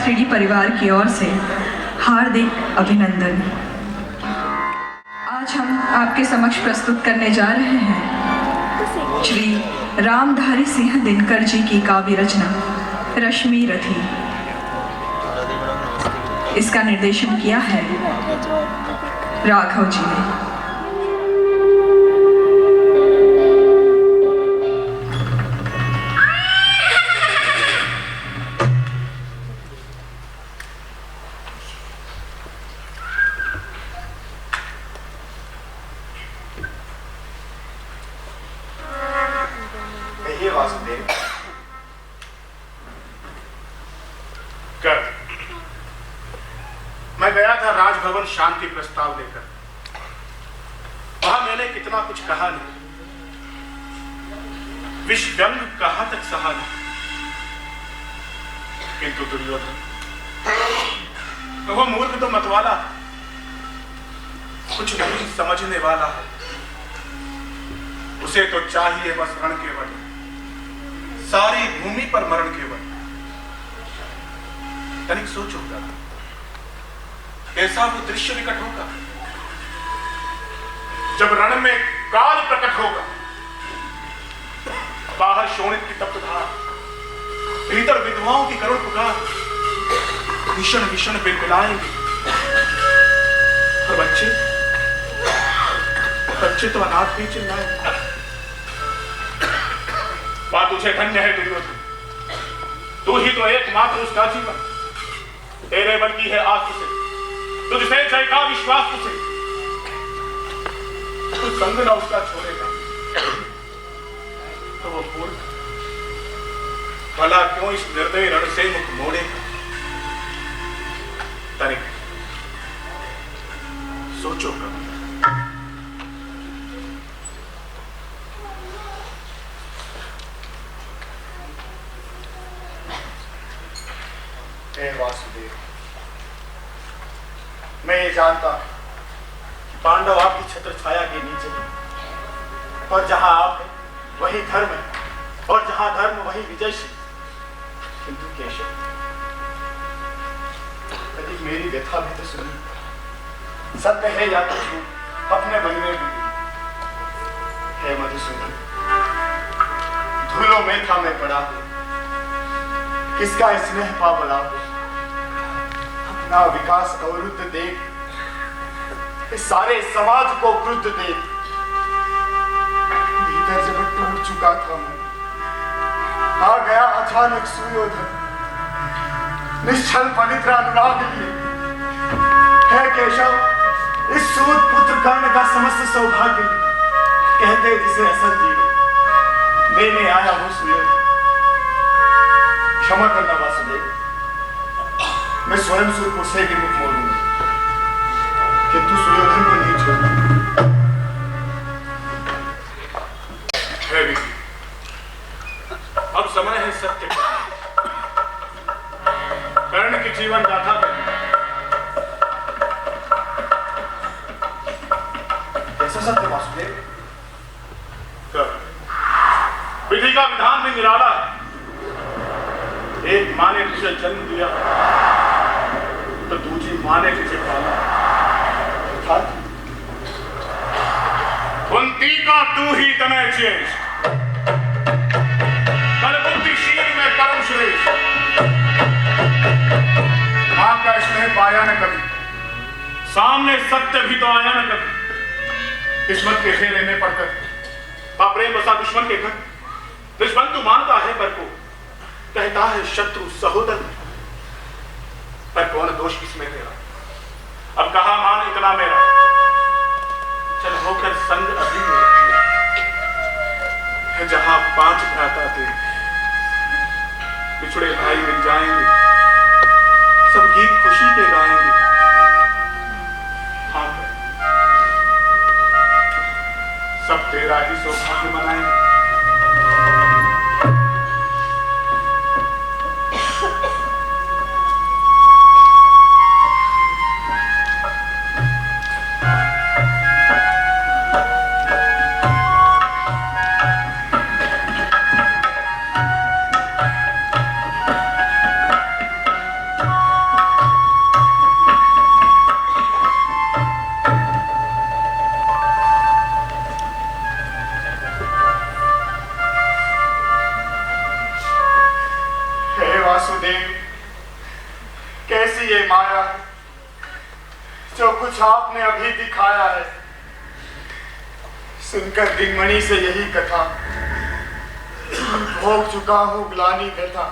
शास्त्री परिवार की ओर से हार्दिक अभिनंदन। आज हम आपके समक्ष प्रस्तुत करने जा रहे हैं श्री रामधारी सिंह दिनकर जी की काव्य रचना रश्मि रथी। इसका निर्देशन किया है राघव जी ने। मैं गया था राजभवन शांति प्रस्ताव लेकर। वहां मैंने कितना कुछ कहा नहीं, विष व्यंग कहां तक सहा नहीं, किंतु दुर्योधन वो मूर्ख तो मतवाला, कुछ नहीं समझने वाला है। उसे तो चाहिए बस रण केवल, सारी भूमि पर मरण केवल। तनिक सोचोगा कैसा वो दृश्य विकट होगा जब रण में काल प्रकट होगा। बाहर शोणित की तप्त धार, भीतर विधवाओं की करुण पुकार, भीषण भीषण बिलबिलाएंगे। और बच्चे बच्चे तो अनाथ भी चिल्लाएंगे। बात तुझे धन्य है दुर्योधन, तू ही तो एकमात्र उसका जीवन। तेरे बल की है आंख से, तुझसे जय का विश्वास तुझे, तू संग ना उसका छोड़ेगा तो वो मूर्ख भला क्यों इस निर्दयी रण से मुख मोड़ेगा। तनिक सोचो कभी। हे वासुदेव, मैं ये जानता कि पांडव आपकी छत्र छाया के नीचे हैं, और जहां आप हैं वही धर्म है, और जहां धर्म वही विजय श्री। किंतु केशव, कभी मेरी व्यथा भी तो सुनी। सत्य है या तो झूठ अपने मन में भी। हे मधुसूदन, धूलों में था मैं पड़ा, किसका स्नेह पा बड़ा, अपना विकास अवरुद्ध देख, इस सारे समाज को क्रुद्ध देख, भीतर जब टूट चुका था मैं, आ गया अचानक सुयोधन, निश्चल पवित्र अनुराग लिए। है केशव, इस सूत पुत्र कर्ण का समस्त सौभाग्य कहते जिसे असल जीवन देने आया वो सुयोधन। क्षमा करना वासुदेव, मैं स्वयं सुरपुर से भी मुख मोड़ूंगा, किंतु सुयोधन को नहीं छोड़ूंगा। अब समय है सत्य का। कर्ण की जीवन गाथा में कैसा सत्य वासुदेव? विधि का विधान भी निराला है। एक माँ ने तुझे जन्म दिया तो दूसरी माँ ने तुझे पाला। कुंती का तू ही तनय ज्येष्ठ, बुद्धिशील में परम श्रेष्ठ। मां का स्नेह पाया न कभी, सामने सत्य भी तो आया न कभी। किस्मत के फेरे में पड़कर प्रेम बसा दुश्मन के घर, दुश्मन तू मानता है पर को, कहता है शत्रु सहोदर, पर कौन दोष किसमें तेरा। अब कहा मान इतना मेरा, चल होकर संग अभी है। जहां 5 भ्राता थे, पिछड़े भाई मिल जाएंगे, सब गीत खुशी के गाएंगे। हाँ, सब तेरा ही सौभाग्य मनाएंगे। कैसी ये माया है जो कुछ आपने अभी दिखाया है। सुनकर दिनमणि से यही कथा भोग चुका हूँ ग्लानि व्यथा।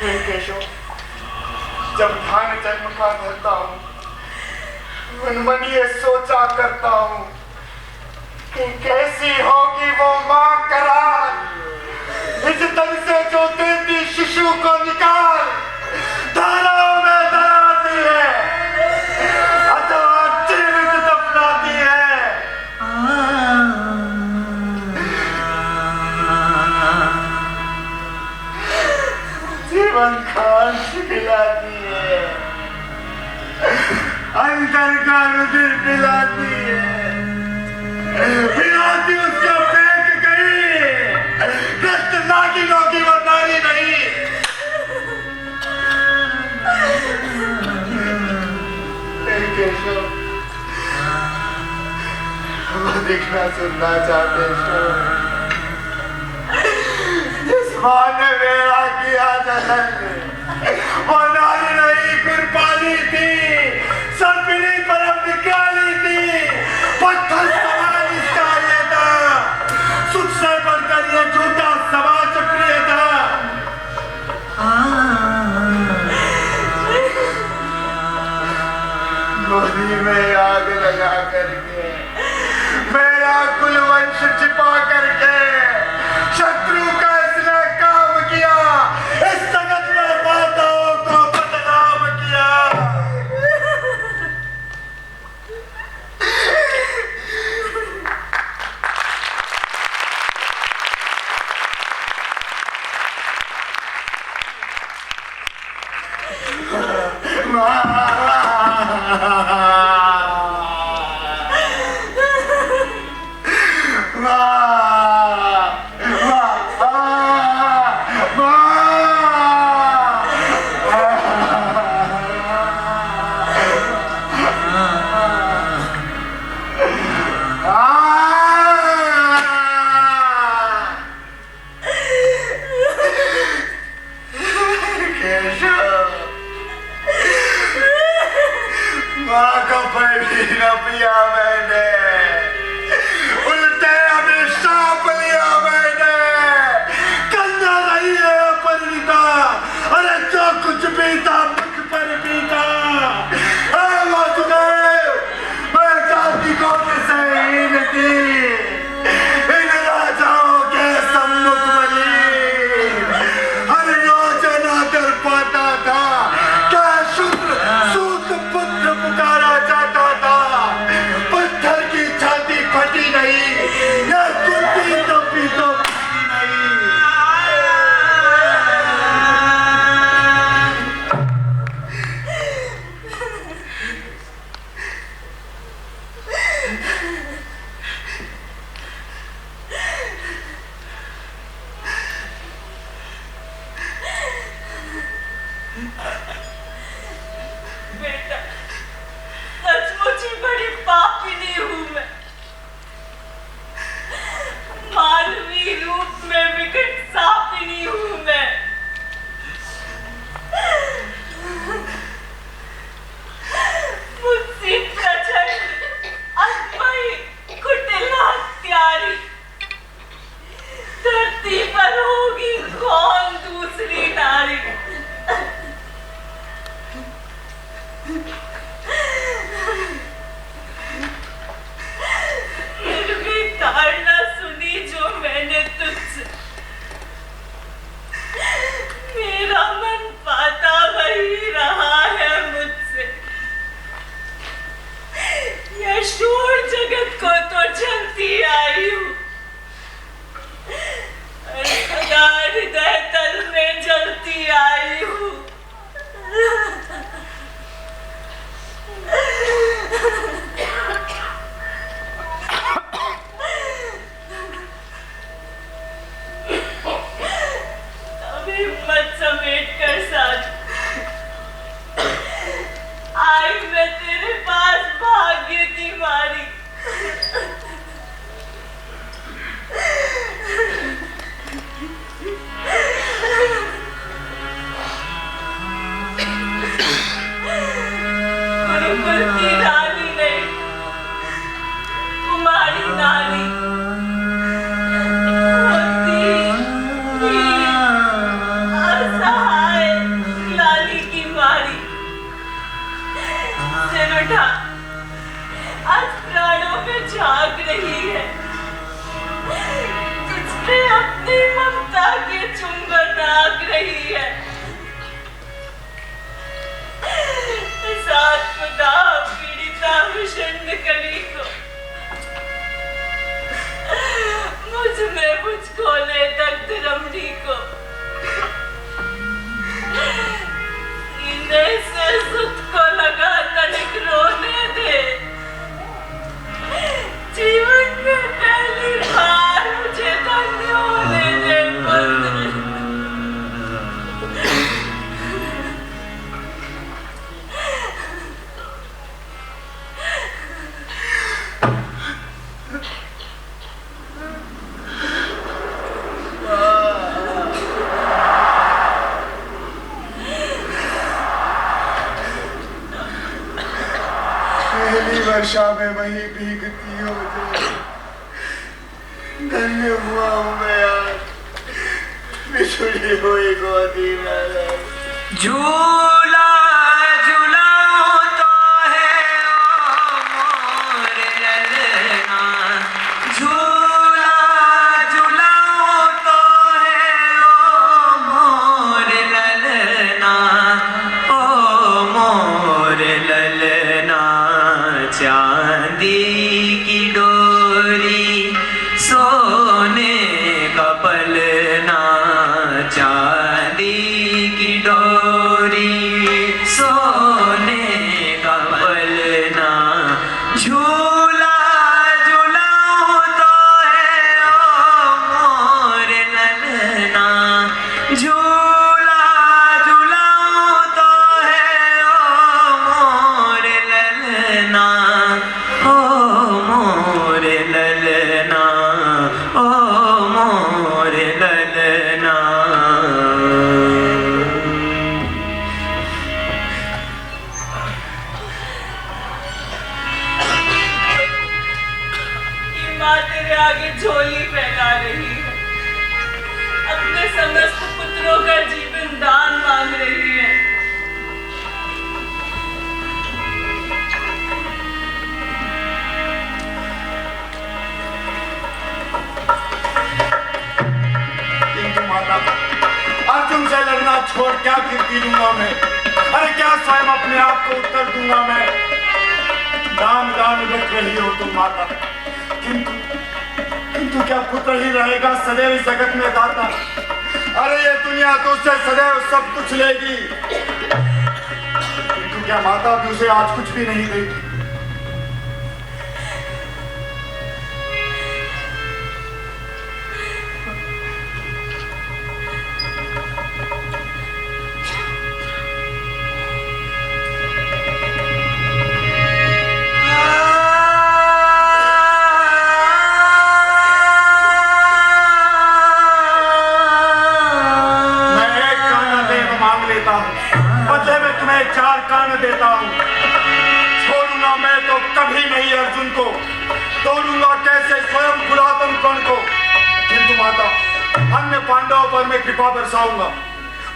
हे केशव, जब ध्यान जन्म का धरता हूँ मन ये सोचा करता हूँ कि कैसी होगी वो माँ करार। इस तन से जो देती शिशु को निकाल धाराओं में दराती है अथवा जीवित दफनाती है। जीवन खान खिलाती है, अंदर का रुधिर पिलाती है, पिलाती उसको फेंक गई। कष्ट नागिनों की वो नारी नहीं। केशव, वो देखना सुनना चाहते जिस माँ ने मेरा किया जन्म वो नारी नहीं कुर्बानी थी, सर्पिणी परम निकाली थी। पत्थर समान इसका ये था, सुख से बढ़कर ये झूठा समाज प्रिय था। गोदी में आग लगा करके मेरा कुलवंश छिपा करके शत्रु का इसने काम किया। इस जगत में माताओं को बदनाम किया। कुल की रानी नहीं, कुमारी नारी होती ही असहाय लाली की मारी। सिर उठा आज प्राणों पे झांक रही है, तुझपे अपनी ममता के चुंबन नाक रही है। साथ खुदा पीड़िता विषण्ण कली को मुझ में मुझको ले दग्ध रमणी को सीने से सुत को लगा तनिक रोने दे। जीवन में पहली बार मुझे धन्य होने दे पुत्र। पहली वर्षा में वही भीगती हो जाए, धन्य हुआ हूँ मैं आज बिछड़ी हुई गोदी में। झूला झूलाओ तो है ओ मोर ललना, झूला झूलाओ तो है ओ मोर ललना, ओ मोर ललना। चांदी की डोरी सोने का पलना, चांदी की डोरी सोने का पलना। झूला झूलाओ तो है ओ मोर ललना, झूला झूलाओ तो है ओ मोर ललना, ओ मोर ललना, ओ मोर ललना। ये माँ तेरे आगे झोली फैला रही है, अपने समस्त पुत्रों का जीवन दान मांग रही है। किंतु माता, अर्जुन से लड़ना छोड़ क्या कीर्ति दूंगा मैं? अरे क्या स्वयं अपने आप को उत्तर दूंगा मैं? दान दान बच रही हो तुम माता, किंतु किंतु क्या पुत्र ही रहेगा सदैव इस जगत में दाता? अरे ये दुनिया तो उससे सदैव सब कुछ लेगी, किंतु क्या माता भी उसे आज कुछ भी नहीं देगी? बदले में तुम्हें 4 कान देता हूँ। छोड़ूंगा मैं तो कभी नहीं अर्जुन को, तोड़ूंगा कैसे स्वयं पुरातन कर्ण को। किंतु माता, अन्य पांडवों पर मैं कृपा बरसाऊंगा,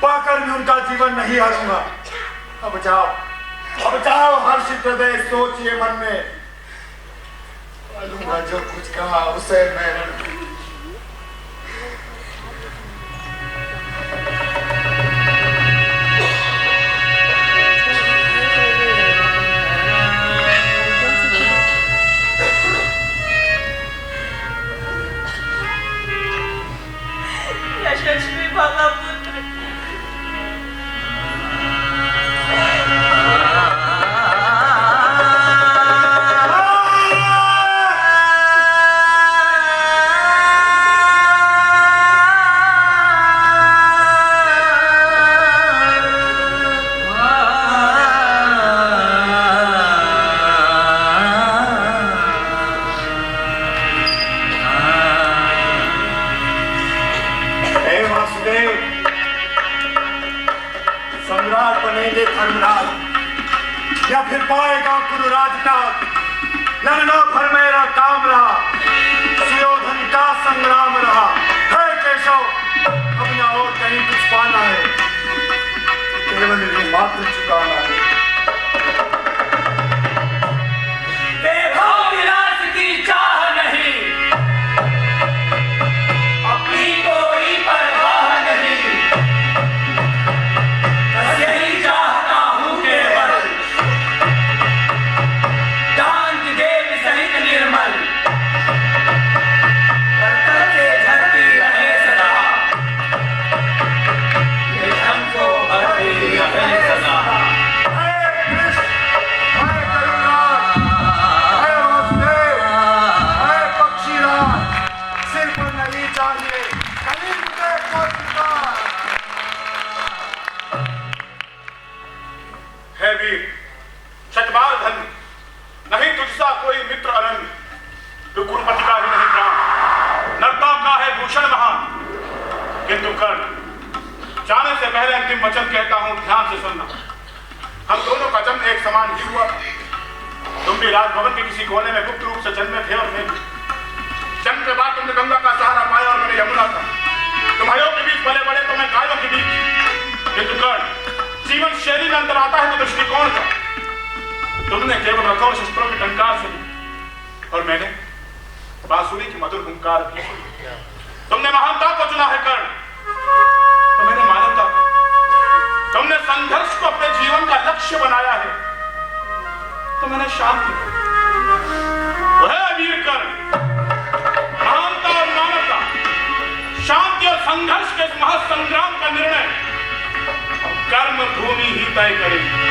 पाकर भी उनका जीवन नहीं हारूंगा। अब जाओ हर्षित हृदय सोचिए मन में, मालूंगा जो कुछ कहा उसे मैं यशस्वी भवा पुत्र, सम्राट बनेंगे धर्मराज, या फिर पाएगा गुरु राजनाथ। लड़ना भर मेरा काम रहा, सुयोधन का संग्राम रहा। है केशव, अब ना और कहीं कुछ पाना है, केवल ये मात्र चुकाना है। वैभव विलास की चाह नहीं, अपनी कोई परवाह नहीं, बस यही चाहता हूँ केवल, शांति देव सहित निर्मल, करतल से झरती रहे सदा, ये हमको भरती रहे सदा। है वीर शतबार धन, नहीं तुझसा कोई मित्र अनन्य, तू कुरुपति का ही नहीं प्राण, नरता का है भूषण महान। किंतु कर्ण, जाने से पहले अंतिम वचन कहता हूं, ध्यान से सुनना। हम दोनों का जन्म एक समान ही हुआ। तुम भी राजभवन के किसी कोने में गुप्त रूप से जन्मे थे और मैं भी। जन्म के बाद तुमने गंगा का सहारा पाया और मैंने यमुना का। तुम्हारे के बीच पले बड़े तो मैं गायों के बीच। किंतु कर्ण, जीवन शैली में अंतर आता है तो दृष्टिकोण का। तुमने केवल रथों शस्त्रों की टंकार सुनी और मैंने बांसुरी की मधुर हुंकार की सुनी। तुमने महानता को चुना है कर्ण, तो मैंने मानवता को। तुमने संघर्ष को अपने जीवन का लक्ष्य बनाया है, तो मैंने शांति को। वह वीर कर्ण, महानता और मानवता, शांति और संघर्ष के इस महासंग्राम का निर्णय कर्म भूमि ही तय करेगी।